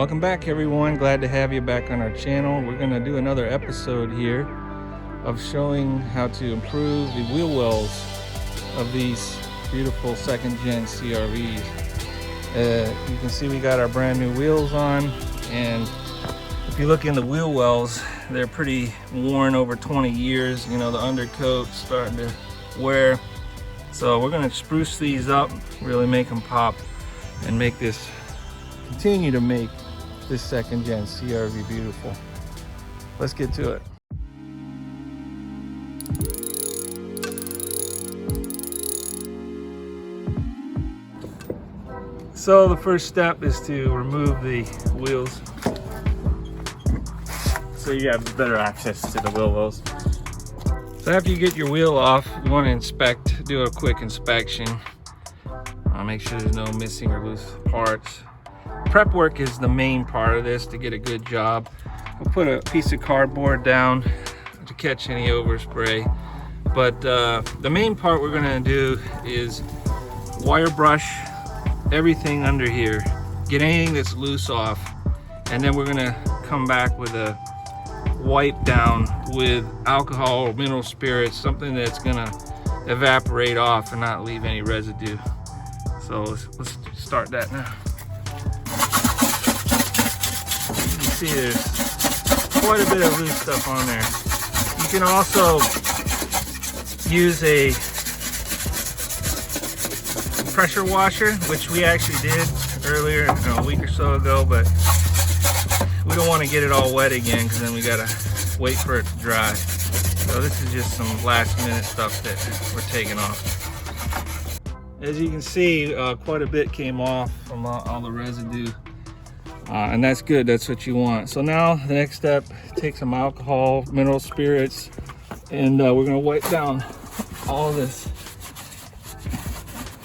Welcome back, everyone. Glad to have you back on our channel. We're going to do another episode here of showing how to improve the wheel wells of these beautiful second gen CRVs. You can see we got our brand new wheels on, and if you look in the wheel wells, they're pretty worn over 20 years. You know, the undercoat's starting to wear. So we're going to spruce these up, really make them pop, and continue to make this second gen CRV beautiful. Let's get to it. So the first step is to remove the wheels so you have better access to the wheel wells. So after you get your wheel off, you want to do a quick inspection. Make sure there's no missing or loose parts. Prep work is the main part of this to get a good job. We'll put a piece of cardboard down to catch any overspray. But the main part we're going to do is wire brush everything under here, get anything that's loose off, and then we're going to come back with a wipe down with alcohol or mineral spirits, something that's going to evaporate off and not leave any residue. So let's start that now. You can see there's quite a bit of loose stuff on there. You can also use a pressure washer, which we actually did earlier, a week or so ago, but we don't want to get it all wet again because then we gotta wait for it to dry. So this is just some last minute stuff that we're taking off. As you can see, quite a bit came off from all the residue, and that's good. That's what you want. So now the next step, take some alcohol, mineral spirits, and we're gonna wipe down all of this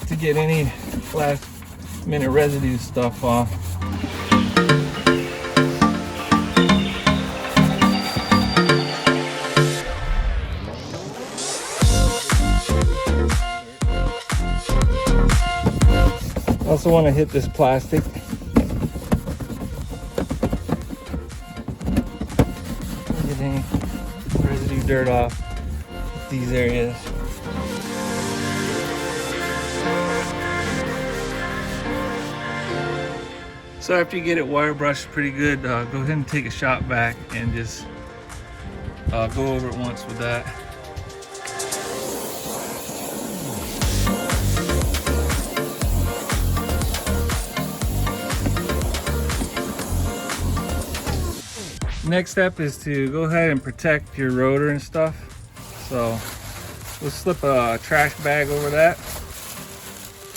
to get any last minute residue stuff off. Also want to hit this plastic. Get any residue dirt off these areas. So after you get it wire brushed pretty good, go ahead and take a shot vac and just go over it once with that. Next step is to go ahead and protect your rotor and stuff. So we'll slip a trash bag over that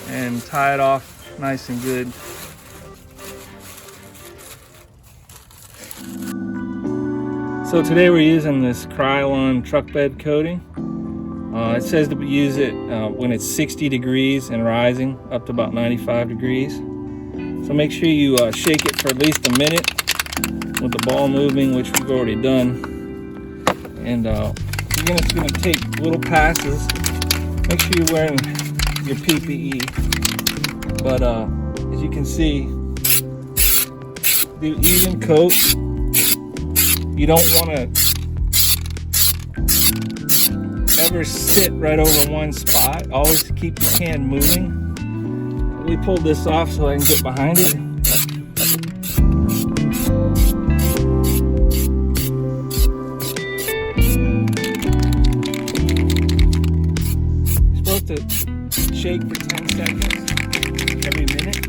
and tie it off nice and good. So today we're using this Krylon truck bed coating. It says to use it when it's 60 degrees and rising up to about 95 degrees. So make sure you shake it for at least a minute with the ball moving, which we've already done. And you're just gonna take little passes. Make sure you're wearing your PPE. But as you can see, do even coat. You don't want to ever sit right over one spot. Always keep the can moving. We pulled this off so I can get behind it. You're supposed to shake for 10 seconds every minute.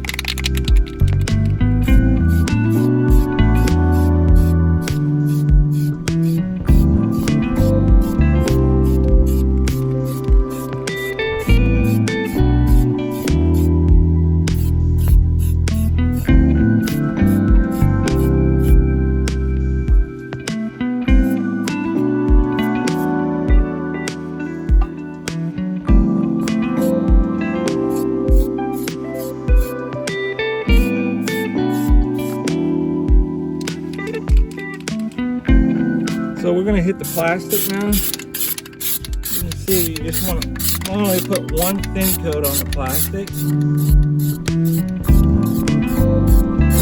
So we're going to hit the plastic now. You can see you just want to only put one thin coat on the plastic.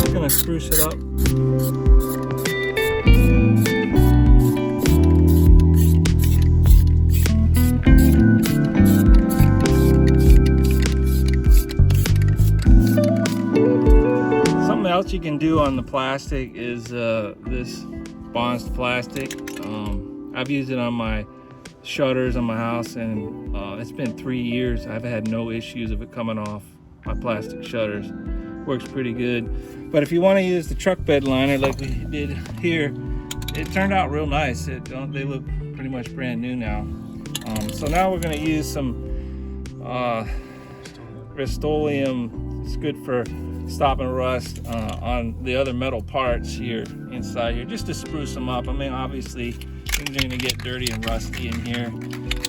It's going gonna spruce it up. Something else you can do on the plastic is this Bonds plastic. I've used it on my shutters on my house, and it's been 3 years. I've had no issues of it coming off my plastic shutters. Works pretty good. But if you want to use the truck bed liner like we did here, it turned out real nice. They look pretty much brand new now. So now we're going to use some Rustoleum. It's good for stopping rust on the other metal parts here inside here, just to spruce them up. I mean, obviously things are going to get dirty and rusty in here,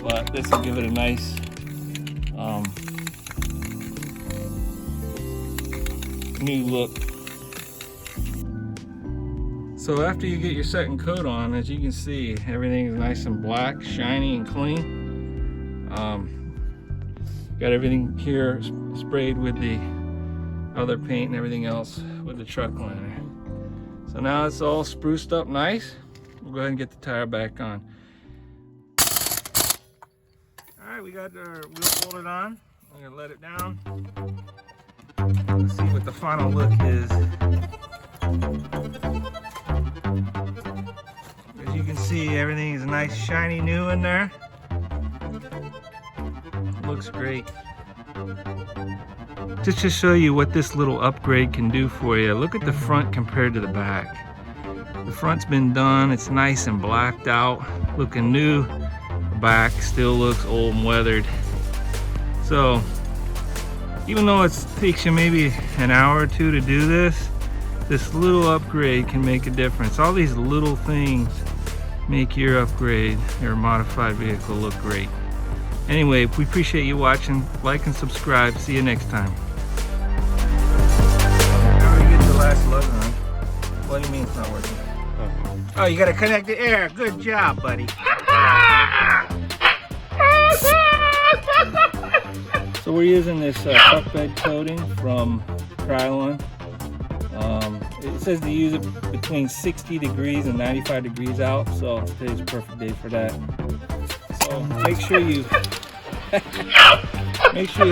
but this will give it a nice new look. So after you get your second coat on, as you can see, everything is nice and black, shiny and clean. Got everything here sprayed with the other paint and everything else with the truck liner. So now it's all spruced up nice. We'll go ahead and get the tire back on. All right, we got our wheel bolted on. I'm gonna let it down. Let's see what the final look is. As you can see, everything is nice, shiny, new in there. Looks great. Just to show you what this little upgrade can do for you, look at the front compared to the back. The front's been done, it's nice and blacked out, looking new. The back still looks old and weathered. So, even though it takes you maybe an hour or two to do this, this little upgrade can make a difference. All these little things make your upgrade, your modified vehicle, look great. Anyway, we appreciate you watching. Like and subscribe. See you next time. Now we get the last lug on. What do you mean it's not working? Oh, you gotta connect the air. Good job, buddy. So we're using this truck bed coating from Krylon. It says to use it between 60 degrees and 95 degrees out, so today's a perfect day for that. So make sure you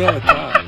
have a top.